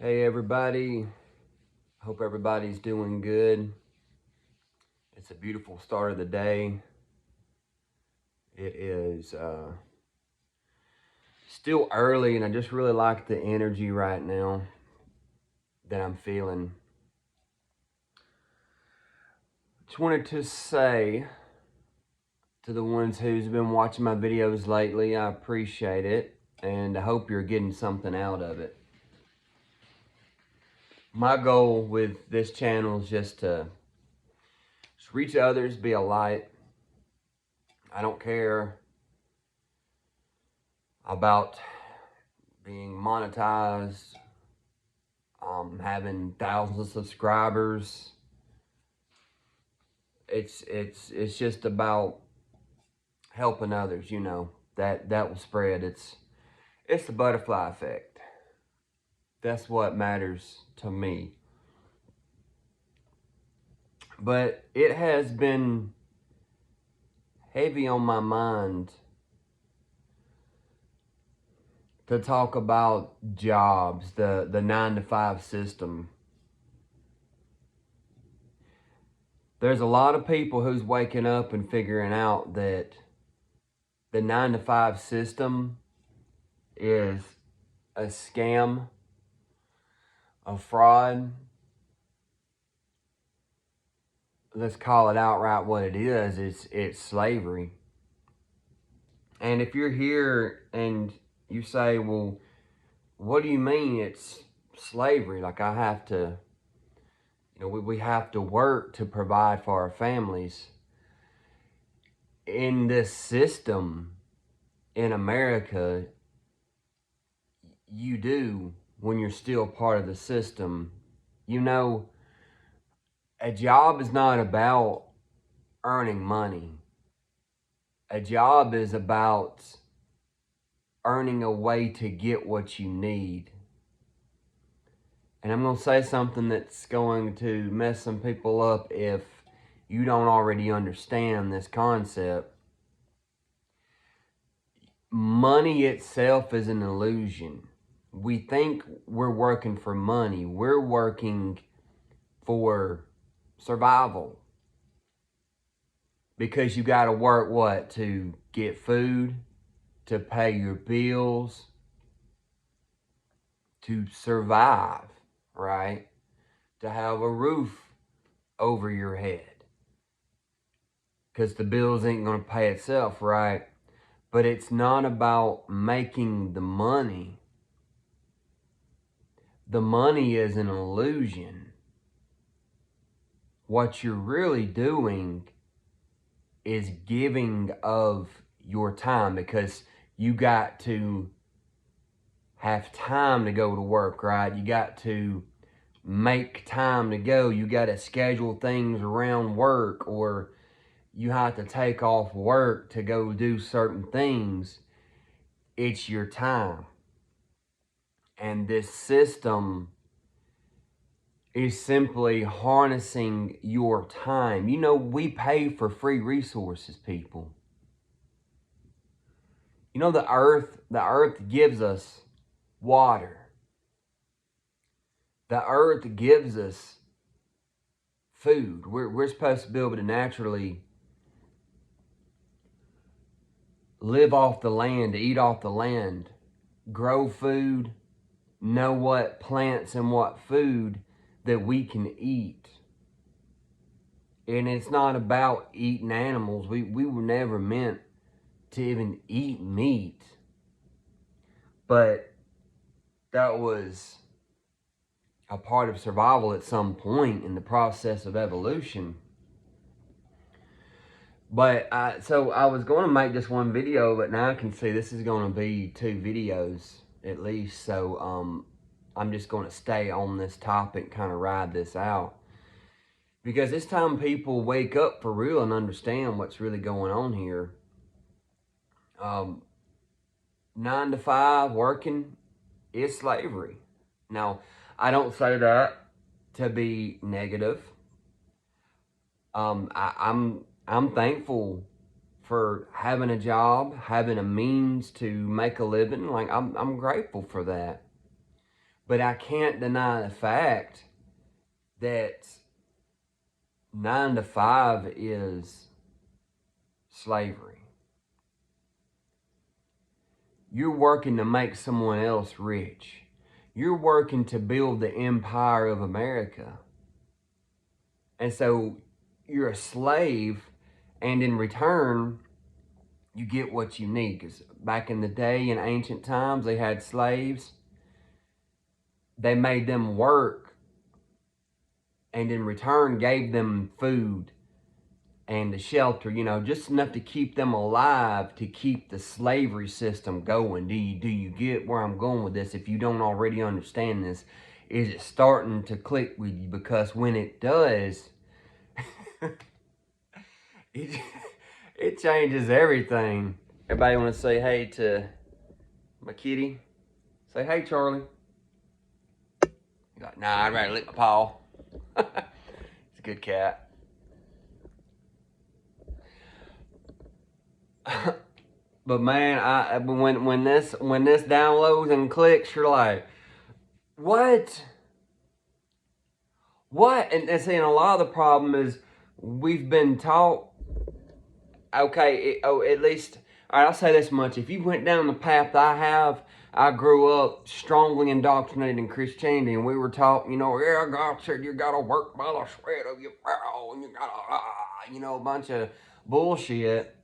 Hey everybody, hope everybody's doing good. It's a beautiful start of the day. It is still early and I just really like the energy right now that I'm feeling. Just wanted to say to the ones who's been watching my videos lately, I appreciate it and I hope you're getting something out of it. My goal with this channel is just to reach others, be a light. I don't care about being monetized, having thousands of subscribers. It's just about helping others, that will spread. It's the butterfly effect. That's what matters to me. But it has been heavy on my mind to talk about jobs, the 9-to-5 system. There's a lot of people who's waking up and figuring out that the 9-to-5 system is a scam, a fraud. Let's call it outright what it is. It's slavery. And if you're here and you say, well, what do you mean it's slavery? Like I have to, we have to work to provide for our families. In this system in America, you do when you're still part of the system. A job is not about earning money. A job is about earning a way to get what you need. And I'm going to say something that's going to mess some people up if you don't already understand this concept. Money itself is an illusion. We think we're working for money. We're working for survival. Because you got to work what? To get food, to pay your bills, to survive, right? To have a roof over your head. Because the bills ain't going to pay itself, right? But it's not about making the money. The money is an illusion. What you're really doing is giving of your time, because you got to have time to go to work, right? You got to make time to go. You got to schedule things around work, or you have to take off work to go do certain things. It's your time. And this system is simply harnessing your time. We pay for free resources, people. The earth gives us water. The earth gives us food. We're supposed to be able to naturally live off the land, eat off the land, grow food, know what plants and what food that we can eat. And it's not about eating animals. We were never meant to even eat meat. But that was a part of survival at some point in the process of evolution. But so I was going to make just one video, but now I can see this is going to be 2 videos at least. So I'm just going to stay on this topic, kind of ride this out. Because it's time people wake up for real and understand what's really going on here. 9 to 5 working is slavery. Now, I don't say that to be negative. I'm thankful for having a job, having a means to make a living. Like I'm grateful for that. But I can't deny the fact that 9 to 5 is slavery. You're working to make someone else rich. You're working to build the empire of America. And so you're a slave, and in return, you get what you need. Because back in the day, in ancient times, they had slaves. They made them work, and in return gave them food and the shelter, just enough to keep them alive, to keep the slavery system going. Do you get where I'm going with this? If you don't already understand this, is it starting to click with you? Because when it does, it changes everything. Everybody want to say hey to my kitty? Say hey, Charlie. He's like, nah, I'd rather lick my paw. It's a good cat. But man, when this downloads and clicks, you're like, what? And saying a lot of the problem is we've been taught. Okay, at least, all right, I'll say this much: if you went down the path I grew up strongly indoctrinated in Christianity, and we were taught, yeah, God said you gotta work by the sweat of your brow, and you gotta, a bunch of bullshit,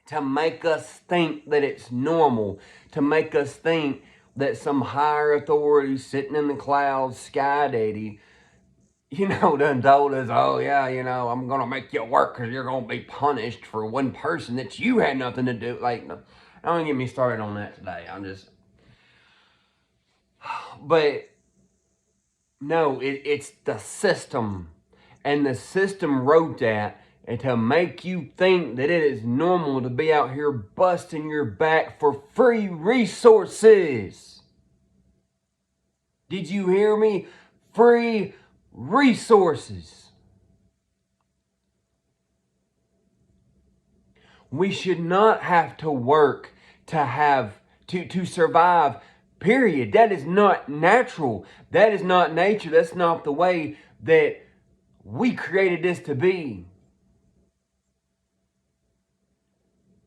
to make us think that it's normal, to make us think that some higher authority sitting in the clouds, Sky Daddy, done told us, oh yeah, I'm going to make you work because you're going to be punished for one person that you had nothing to do. Like, no, don't get me started on that today. But no, it's the system. And the system wrote that, and to make you think that it is normal to be out here busting your back for free resources. Did you hear me? Free resources. We should not have to work to survive, period. That is not natural. That is not nature. That's not the way that we created this to be.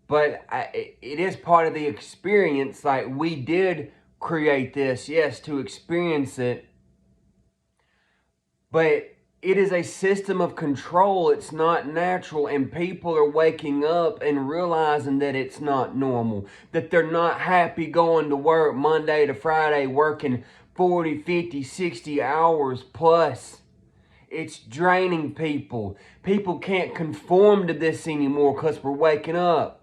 But it is part of the experience. Like, we did create this, yes, to experience it. But it is a system of control. It's not natural. And people are waking up and realizing that it's not normal. That they're not happy going to work Monday to Friday, working 40, 50, 60 hours plus. It's draining people. People can't conform to this anymore because we're waking up.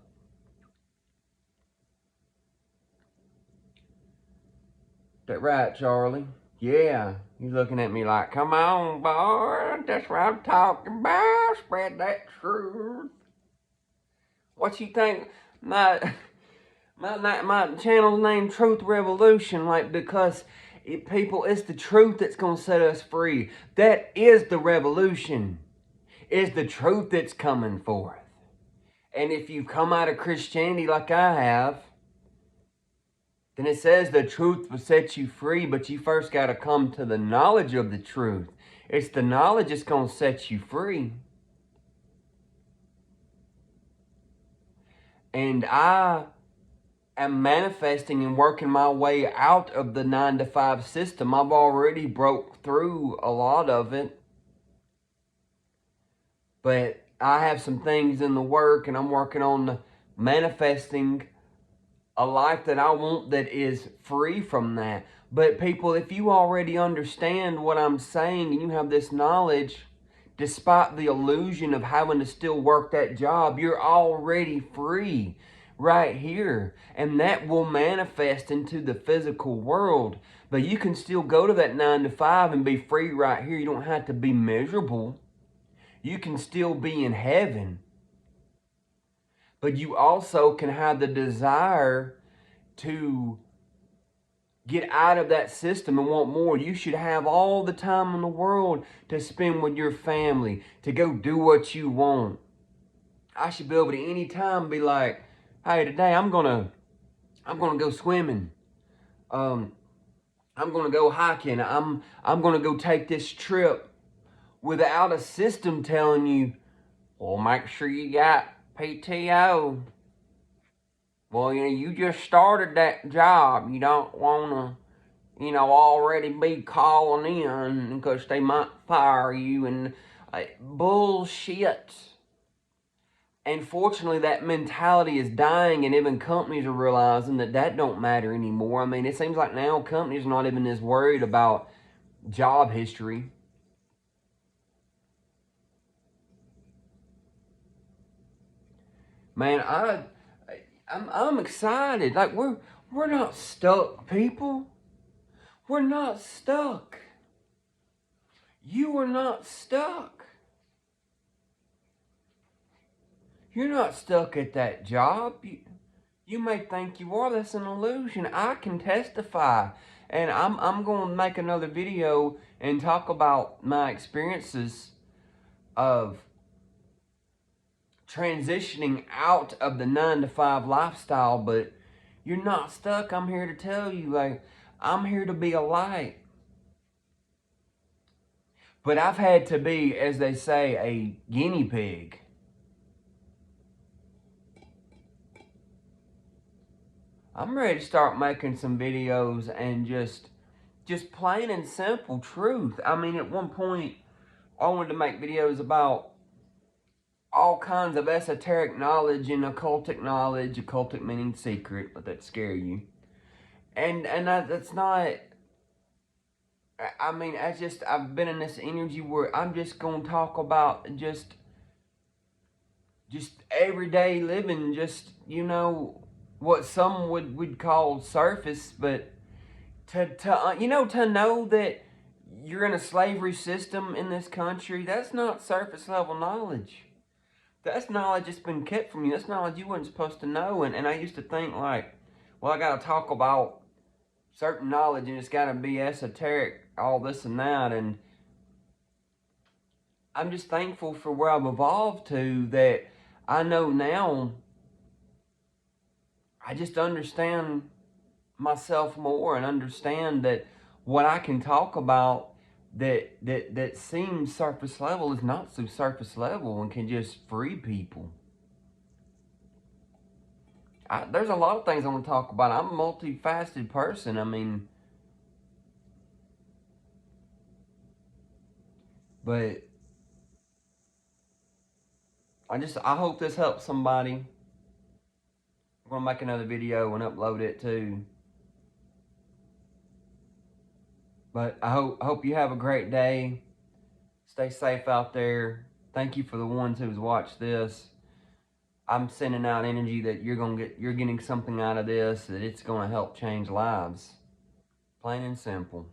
That right, Charlie? Yeah. He's looking at me like, come on, boy. That's what I'm talking about. Spread that truth. What you think? My channel's named Truth Revolution, because it's the truth that's going to set us free. That is the revolution. It's the truth that's coming forth. And if you come out of Christianity like I have, then it says the truth will set you free, but you first got to come to the knowledge of the truth. It's the knowledge that's going to set you free. And I am manifesting and working my way out of the 9 to 5 system. I've already broke through a lot of it. But I have some things in the work, and I'm working on manifesting a life that I want that is free from that. But people, if you already understand what I'm saying and you have this knowledge, despite the illusion of having to still work that job, you're already free right here. And that will manifest into the physical world. But you can still go to that 9 to 5 and be free right here. You don't have to be miserable. You can still be in heaven. But you also can have the desire to get out of that system and want more. You should have all the time in the world to spend with your family, to go do what you want. I should be able to any time be like, hey, today I'm gonna go swimming. I'm going to go hiking. I'm going to go take this trip without a system telling you, well, make sure you got PTO. Well, you just started that job. You don't want to, already be calling in because they might fire you and bullshit. And fortunately, that mentality is dying, and even companies are realizing that don't matter anymore. I mean, it seems like now companies are not even as worried about job history. Man, I'm excited. Like we're not stuck, people. We're not stuck. You are not stuck. You're not stuck at that job. You may think you are. That's an illusion. I can testify. And I'm going to make another video and talk about my experiences of transitioning out of the 9 to 5 lifestyle. But you're not stuck. I'm here to tell you, like, I'm here to be a light. But I've had to be, as they say, a guinea pig. I'm ready to start making some videos and just plain and simple truth. I mean, at one point, I wanted to make videos about all kinds of esoteric knowledge and occultic knowledge, occultic meaning secret, let that scare you. And that's not, I mean, I've been in this energy where I'm just going to talk about just everyday living, just, what some would call surface, but to know that you're in a slavery system in this country, that's not surface level knowledge. That's knowledge that's been kept from you. That's knowledge you weren't supposed to know. And I used to think like, well, I got to talk about certain knowledge and it's got to be esoteric, all this and that. And I'm just thankful for where I've evolved to, that I know now I just understand myself more and understand that what I can talk about that seems surface level is not so surface level and can just free people. There's a lot of things I want to talk about. I'm a multifaceted person. I mean, but I hope this helps somebody. I'm gonna make another video and upload it too. But I hope you have a great day. Stay safe out there. Thank you for the ones who's watched this. I'm sending out energy that you're getting something out of this, that it's gonna help change lives. Plain and simple.